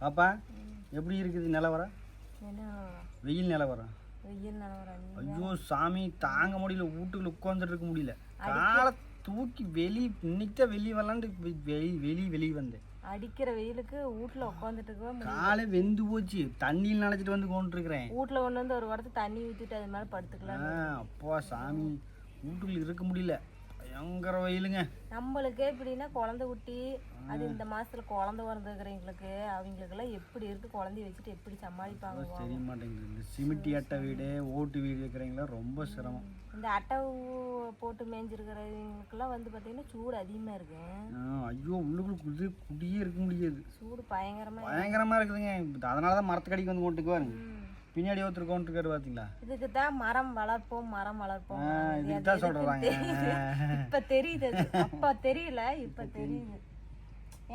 பாப்பா எப்படி இருக்குது நிலவரம்? வெயில் நிலவரம். ஐயோ சாமி தாங்க முடியல, வீட்டுக்குள்ள உட்காந்துட்டு இருக்க முடியல. காலை தூக்கி இன்னைக்கு வெளியே வரலான்ட்டு வெளியே வந்தேன். அடிக்கிற வெயிலுக்கு வீட்டுல உட்காந்துட்டு இருக்கோம். காலை வெந்து போச்சு, தண்ணியில் நினைச்சிட்டு வந்து கொண்டு இருக்கிறேன். வீட்டுல கொண்டு வந்து ஒரு வாரத்தை தண்ணி ஊற்றிட்டு அது மேலே படுத்துக்கலாம். அப்பா சாமி வீட்டுக்குள்ள இருக்க முடியல, பயங்கர வெயிலுங்க. நம்மளுக்கு எப்படின்னா குழந்தை குட்டி அது இந்த மாசத்துல குழந்தை பிறந்துக்கிறவங்களுக்கு அவங்களுக்கெல்லாம் எப்படி இருக்கு, குழந்தைய வச்சுட்டு எப்படி சமாளிப்பாங்க தெரிய மாட்டேங்குது. இந்த சிமெண்டி அட்டை வீடு ஓட்டு வீடு இருக்கிறவங்கள ரொம்ப சிரமம். இந்த அட்டை போட்டு மேய்ஞ்சிருக்கிறவங்களுக்குலாம் வந்து பார்த்தீங்கன்னா சூடு அதிகமாக இருக்கு. ஐயோ உள்ளுக்குள்ள குடியே இருக்க முடியாது, சூடு பயங்கரமா இருக்குதுங்க. அதனால தான் மரத்துக்கடிக்கு வந்து கொண்டுக்குவாருங்க. பின்னாடி ஒருத்தர் கொண்டுருக்காரு பார்த்தீங்களா? இதுக்கு தான் மரம் வளர்ப்போம் இதுதான் சொல்றாங்க. இப்ப தெரியுது, அப்ப தெரியல, இப்ப தெரியுது.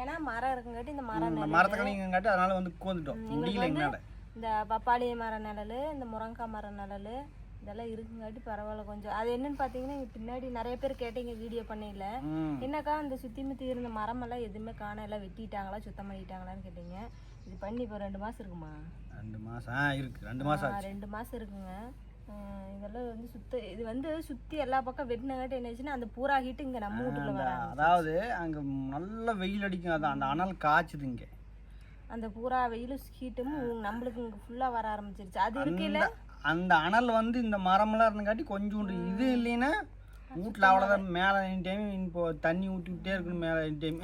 ஏன்னா மரம் இருக்குங்காட்டி இந்த மரத்துக்கடிங்காட்டி அதனால வந்து உட்காந்துட்டோம் முடியல. இந்த பப்பாளி மர நிழல், இந்த முருங்கைக்காய் மர நிழல் இதெல்லாம் இருக்குங்காட்டி பரவாயில்ல கொஞ்சம். அது என்னன்னு பார்த்தீங்கன்னா பின்னாடி நிறைய பேர் கேட்டீங்க வீடியோ பண்ணல, என்னக்கா இந்த சுற்றி முற்றி இருந்த மரமெல்லாம் எதுவுமே காண எல்லாம் வெட்டிட்டாங்களா சுத்தம் பண்ணிட்டாங்களான்னு கேட்டீங்க. இது பண்ணி இப்போ 2 மாதம் இருக்குமா? 2 மாதம் இருக்கு. 2 மாதம் 2 மாதம் இருக்குங்க. இதெல்லாம் வந்து இது வந்து சுற்றி எல்லா பக்கம் வெட்டினங்காட்டி என்னாச்சுன்னா அந்த பூரா ஹீட்டு இங்கே நம்ம வீட்டுல வர, அதாவது அங்கே நல்ல வெயில் அடிக்கும், அது அந்த அனல் காய்ச்சுது இங்கே. அந்த பூரா வெயில் ஹீட்டும் நம்மளுக்கு இங்கே ஃபுல்லாக வர ஆரம்பிச்சிருச்சு. அது இருக்குல்ல அந்த அனல் வந்து இந்த மரமெல்லாம் இருந்தங்காட்டி கொஞ்சோண்டு இது இல்லைன்னா வீட்டில் அவ்வளோதான். மேலே எனி டைம் இப்போ தண்ணி ஊற்றிக்கிட்டே இருக்கணும், மேலே எனி டைம்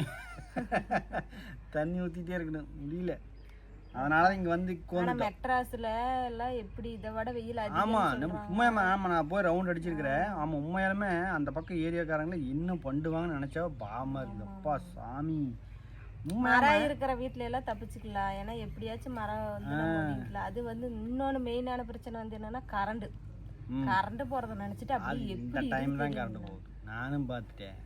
தண்ணி ஊற்றிக்கிட்டே இருக்கணும், முடியல. அதனால இங்கே வந்து மெட்ராஸில் எல்லாம் எப்படி இதை விட வெயில். ஆமாம் உண்மையாம. ஆமாம் நான் போய் ரவுண்ட் அடிச்சிருக்கிறேன். ஆமாம் உண்மையாலுமே அந்த பக்கம் ஏரியாக்காரங்கள என்ன பண்ணுவாங்கன்னு நினச்சா பாவமாக இருக்குது. அப்பா சாமி, மரம் இருக்கிற வீட்டுல எல்லாம் தப்பிச்சுக்கலாம். ஏன்னா எப்படியாச்சும் மரம் வந்து வீட்டுல. அது வந்து இன்னொன்னு மெயினான பிரச்சனை வந்து என்னன்னா கரண்ட் போறத நினைச்சிட்டு அப்படியே எப்படி டைம் தான் கரண்ட் போகுது. நானும் பார்த்துட்டேன்,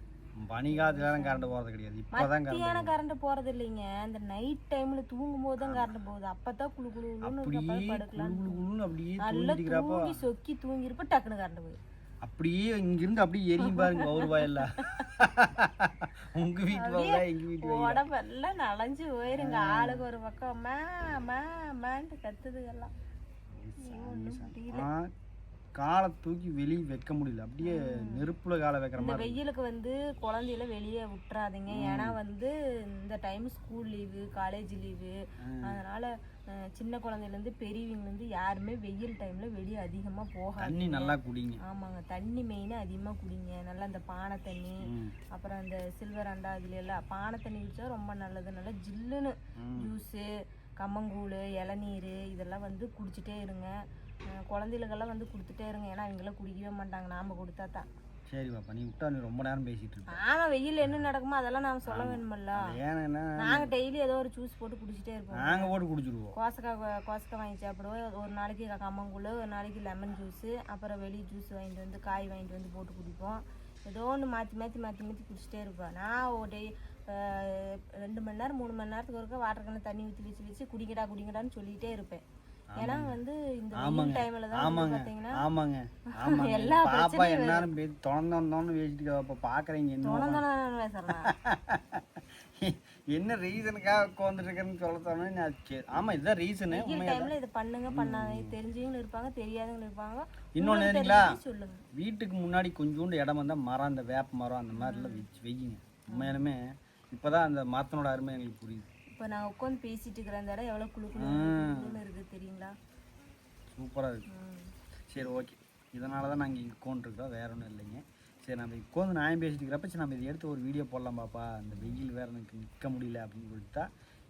பனிகாலத்துல கரண்ட் போறது கிடையாது, இப்பதான் கரண்ட் போறது இல்லைங்க. அந்த நைட் டைம்ல தூங்கும் போது தான் கரண்ட் போகுது. அப்பதான் குளு குளுன்னு படுக்கலாம், அப்படியே தூங்கி சொக்கி தூங்கிருப்ப டக்குனு கரண்ட் போகுது. அப்படியே இங்கிருந்து அப்படியே எரியும் பாருங்க ஒரு வாயில்ல. உங்க வீட்டு எங்க வீட்டு உடம்பெல்லாம் நனைஞ்சு போயிருங்க. ஆளுக்கு ஒரு பக்கம் மேன்ட்டு கத்துதுங்கெல்லாம். காலை தூக்கி வெளியே வைக்க முடியல, அப்படியே நெருப்புல காலை வைக்கிற மாதிரி. வெயிலுக்கு வந்து குழந்தையில வெளியே விட்டுறாதீங்க. ஏன்னா வந்து இந்த time school leave, college leave, அதனால சின்ன குழந்தையிலேருந்து பெரியவங்கலேருந்து யாருமே வெயில் டைம்ல வெளியே அதிகமாக போகாது. தண்ணி நல்லா குடிங்க. ஆமாங்க, தண்ணி மெயினாக அதிகமாக குடிங்க. நல்லா இந்த பானை தண்ணி, அப்புறம் இந்த சில்வர் அண்டா இதுல எல்லாம் பானை தண்ணி குடிச்சா ரொம்ப நல்லது. நல்லா ஜில்லுன்னு ஜூஸு, கம்மங்கூழ், இளநீர் இதெல்லாம் வந்து குடிச்சிட்டே இருங்க. குழந்தைகளுக்கெல்லாம் வந்து கொடுத்துட்டே இருங்க. ஏன்னா அவங்களாம் குடிக்கவே மாட்டாங்க, நாம கொடுத்தா தான். சரி பாப்பா, நீ விட்டா நீ ரொம்ப நேரம் பேசிட்டு இருக்க. ஆமா, வெயில் என்ன நடக்குமோ அதெல்லாம் நாம சொல்ல வேணுமல்ல. நாங்க டெய்லி ஏதோ ஒரு ஜூஸ் போட்டு குடிச்சிட்டே இருப்போம். நாங்க போட்டு குடிச்சிடுவோம். கோசக்காய் வாங்கி சாப்பிடுவோம். ஒரு நாளைக்கு கம்மங்கூழ், ஒரு நாளைக்கு லெமன் ஜூஸ், அப்புறம் வெளி ஜூஸ் வாங்கிட்டு வந்து காய் வாங்கிட்டு வந்து போட்டு குடிப்போம். ஏதோ ஒன்று மாற்றி குடிச்சிட்டே இருப்பேன். நான் ஒரு 2 மணி நேரம் 3 மணி நேரத்துக்கு ஒருக்க வாட்டர் கேனில் தண்ணி ஊற்றி வச்சு குடிங்கடான்னு சொல்லிட்டே இருப்பேன். ஏன்னா வந்து இந்த வெயில் டைம்ல தான் பாத்தீங்கன்னா எல்லா பாப்பா எல்லாரும் தொணந்தோன்னு பேசிட்டு அப்ப பாக்குறீங்க என்ன ரீசனுக்காக உட்காந்துட்டு இருக்கேன்னு சொல்ல சொன்னா. ஆமா இதுதான் ரீசனு. வெயில் டைம்ல இது பண்ணுங்க பண்ணாங்க, தெரிஞ்சவங்களும் இருப்பாங்க, தெரியாதவங்களும் இருப்பாங்க. இன்னொன்னு தெரியுங்களா, வீட்டுக்கு முன்னாடி கொஞ்சோண்டு இடம் வந்தா மரம், அந்த வேப்ப மரம் அந்த மாதிரி எல்லாம் வச்சு வையுங்க. உண்மையாலுமே இப்பதான் அந்த மரத்தினோட அருமை எங்களுக்கு புரியுது. இப்போ நான் உட்காந்து பேசிட்டு இருக்கிற அந்த இடம் எவ்வளோ குளுக்குன்னு இருக்குது தெரியுங்களா? சூப்பராக இருக்கு. சரி ஓகே, இதனால தான் நாங்கள் இங்கே உட்காந்துருக்கோம், வேற ஒன்றும் இல்லைங்க. சரி நம்ம உட்காந்து நான் பேசிட்டு இருக்கிறப்ப சரி நம்ம இதை எடுத்து ஒரு வீடியோ போடலாம் பாப்பா, அந்த வெயில் வேற எனக்கு நிற்க முடியல அப்படின்னு சொல்லிட்டா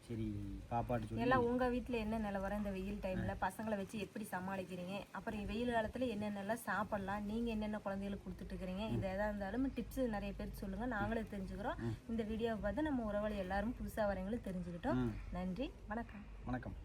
சரி பாப்பாட்டு சொல்லி. எல்லாம் உங்கள் வீட்டில் என்ன நிலவரம் இந்த வெயில் டைமில் பசங்களை வச்சு எப்படி சமாளிக்கிறீங்க, அப்புறம் வெயில் காலத்தில் என்னென்னலாம் சாப்பிட்லாம், நீங்கள் என்னென்ன குழந்தைகளுக்கு கொடுத்துட்ருக்கிறீங்க, இது எதாக இருந்தாலும் டிப்ஸ் நிறைய பேர் சொல்லுங்கள், நாங்களே தெரிஞ்சுக்கிறோம். இந்த வீடியோவை பார்த்து நம்ம உறவுகள் எல்லாரும் புதுசாக வரவங்களும் தெரிஞ்சுக்கிட்டோம். நன்றி, வணக்கம். வணக்கம்.